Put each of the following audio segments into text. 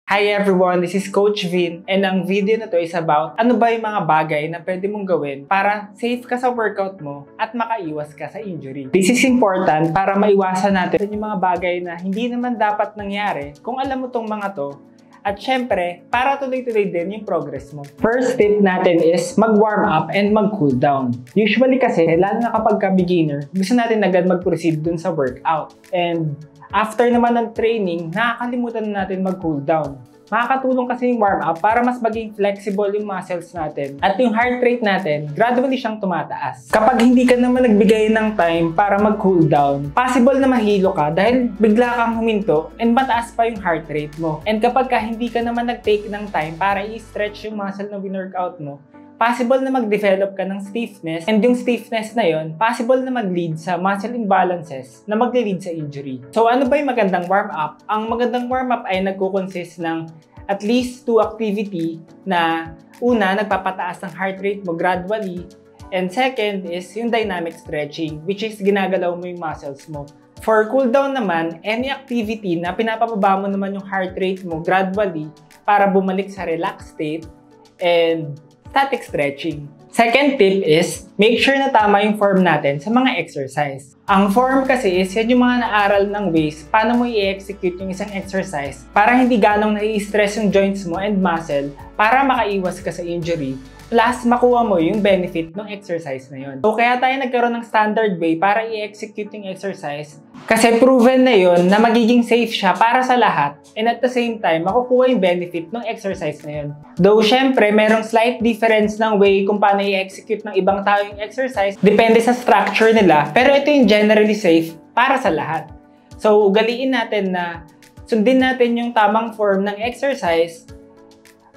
Hi everyone, this is Coach Vin and ang video na to is about ano ba yung mga bagay na pwede mong gawin para safe ka sa workout mo at makaiwas ka sa injury. This is important para maiwasan natin yung mga bagay na hindi naman dapat nangyari kung alam mo tong mga to. At syempre, para tuloy-tuloy din yung progress mo. First tip natin is mag-warm up and mag-cool down. Usually kasi, lalo na kapag ka-beginner, gusto natin agad mag-proceed dun sa workout. And after naman ng training, nakakalimutan na natin mag-cool down. Makakatulong kasi yung warm-up para mas maging flexible yung muscles natin at yung heart rate natin, gradually siyang tumataas. Kapag hindi ka naman nagbigay ng time para mag-cool down, possible na mahilo ka dahil bigla kang huminto and mataas pa yung heart rate mo. And kapag hindi ka naman nag-take ng time para i-stretch yung muscle na win-workout mo, possible na mag-develop ka ng stiffness, and yung stiffness na yon, possible na mag-lead sa muscle imbalances na mag-lead sa injury. So ano ba yung magandang warm-up? Ang magandang warm-up ay nagko-consist ng at least 2 activity na una, nagpapataas ng heart rate mo gradually, and second is yung dynamic stretching, which is ginagalaw mo yung muscles mo. For cool down naman, any activity na pinapababa mo naman yung heart rate mo gradually para bumalik sa relaxed state, and static stretching. Second tip is, make sure na tama yung form natin sa mga exercise. Ang form kasi is yan yung mga naaral ng ways paano mo i-execute yung isang exercise para hindi ganong nai-stress yung joints mo and muscle para makaiwas ka sa injury. Plus, makuha mo yung benefit ng exercise na yun. So, kaya tayo nagkaroon ng standard way para i-execute yung exercise kasi proven na yun na magiging safe siya para sa lahat and at the same time, makukuha yung benefit ng exercise na yun. Though, syempre, merong slight difference ng way kung paano i-execute ng ibang tao yung exercise, depende sa structure nila, pero ito yung generally safe para sa lahat. So, ugaliin natin na sundin natin yung tamang form ng exercise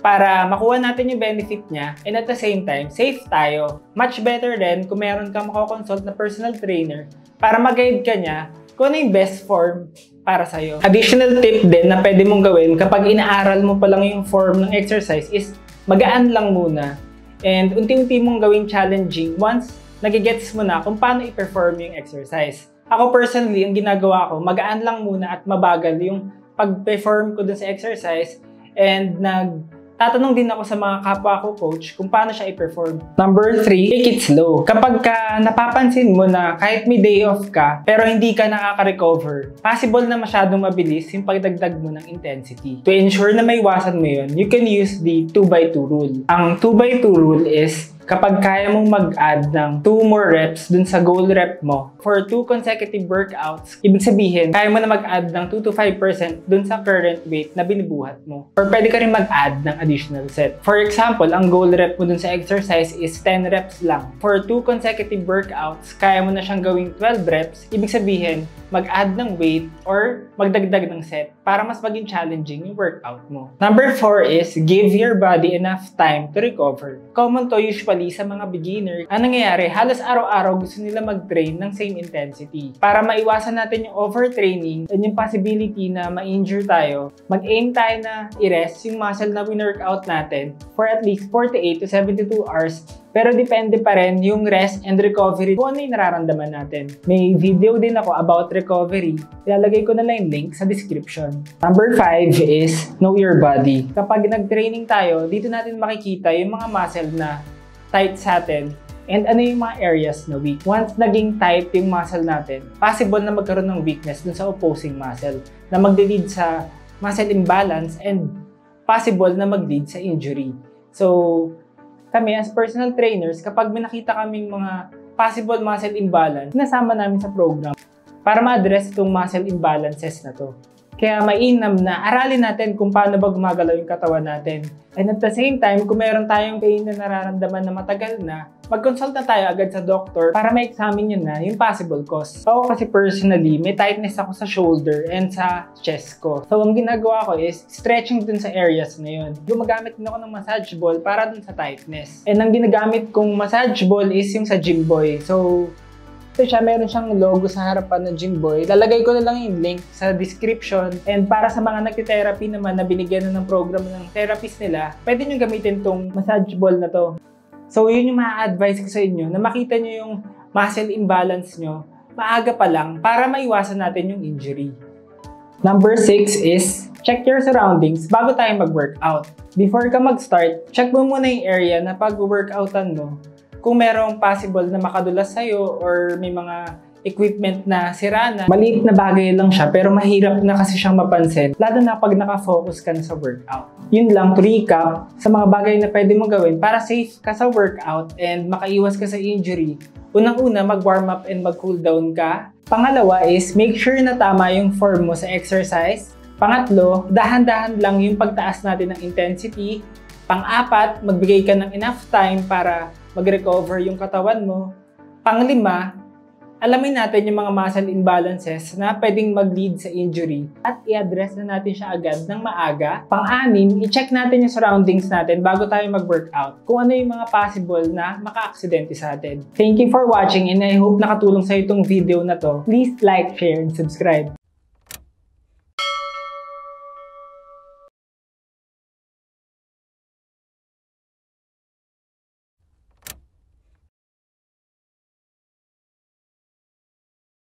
para makuha natin yung benefit niya and at the same time, safe tayo. Much better din kung meron kang makakonsult na personal trainer para mag-guide ka niya kung ano yung best form para sa'yo. Additional tip din na pwede mong gawin kapag inaaral mo pa lang yung form ng exercise is magaan lang muna and unti-unti mong gawing challenging once nagigets mo na kung paano i-perform yung exercise. Ako personally, ang ginagawa ko, magaan lang muna at mabagal yung pag-perform ko dun sa exercise and tatanong din ako sa mga kapwa ko coach kung paano siya i-perform. Number 3, take it slow. Kapag napapansin mo na kahit may day off ka, pero hindi ka nakaka-recover, possible na masyadong mabilis yung pagdagdag mo ng intensity. To ensure na maiwasan mo yun, you can use the 2x2 rule. Ang 2x2 rule is, kapag kaya mong mag-add ng 2 more reps dun sa goal rep mo for 2 consecutive workouts, ibig sabihin, kaya mo na mag-add ng 2 to 5% dun sa current weight na binubuhat mo. Or pwede ka rin mag-add ng additional set. For example, ang goal rep mo dun sa exercise is 10 reps lang. For 2 consecutive workouts, kaya mo na siyang gawing 12 reps, ibig sabihin, mag-add ng weight or magdagdag ng set para mas maging challenging yung workout mo. Number 4 is give your body enough time to recover. Common to usually sa mga beginner. Ang nangyayari, halos araw-araw gusto nila mag-train ng same intensity. Para maiwasan natin yung overtraining and yung possibility na ma-injure tayo, mag-aim tayo na i-rest yung muscle na win-workout natin for at least 48 to 72 hours. Pero depende pa rin yung rest and recovery kung ano yung nararamdaman natin. May video din ako about recovery. Ilalagay ko na lang yung link sa description. Number 5 is know your body. Kapag nag-training tayo, dito natin makikita yung mga muscle na tight sa atin and ano yung mga areas na weak. Once naging tight yung muscle natin, possible na magkaroon ng weakness dun sa opposing muscle na mag-lead sa muscle imbalance and possible na mag-lead sa injury. So, kami as personal trainers, kapag may nakita kaming mga possible muscle imbalance, sinasama namin sa program para ma-address itong muscle imbalances na to. Kaya mainam na aralin natin kung paano ba gumagalaw yung katawan natin. And at the same time, kung meron tayong pain na nararamdaman na matagal na, mag-consult na tayo agad sa doctor para ma-examine yun na yung possible cause. Ako kasi personally, may tightness ako sa shoulder and sa chest ko. So, ang ginagawa ko is stretching dun sa areas na yun. Gumagamit din ako ng massage ball para dun sa tightness. And ang ginagamit kong massage ball is yung sa Gymboy. So, ito siya, meron siyang logo sa harapan ng Gymboy. Lalagay ko na lang yung link sa description. And para sa mga nagti-therapy naman na binigyan na ng program ng therapist nila, pwede nyo gamitin tong massage ball na to. So, yun yung ma-advise ko sa inyo na makita nyo yung muscle imbalance nyo maaga pa lang para maiwasan natin yung injury. Number 6 is check your surroundings bago tayo mag-workout. Before ka mag-start, check mo muna yung area na pag-workoutan mo. Kung merong possible na makadulas sa'yo or may mga equipment na sira na, maliit na bagay lang siya pero mahirap na kasi siyang mapansin, lalo na pag nakafocus ka na sa workout. Yun lang, to recap sa mga bagay na pwede mo gawin para safe ka sa workout and makaiwas ka sa injury. Unang-una, mag-warm up and mag-cool down ka. Pangalawa is, make sure na tama yung form mo sa exercise. Pangatlo, dahan-dahan lang yung pagtaas natin ng intensity. Pang-apat, magbigay ka ng enough time para mag-recover yung katawan mo. Panglima, alamin natin yung mga muscle imbalances na pwedeng mag-lead sa injury at i-address na natin siya agad ng maaga. Pang-anim, i-check natin yung surroundings natin bago tayo mag-workout kung ano yung mga possible na maka-aksidente sa atin. Thank you for watching and I hope nakatulong sa itong video na to. Please like, share, and subscribe.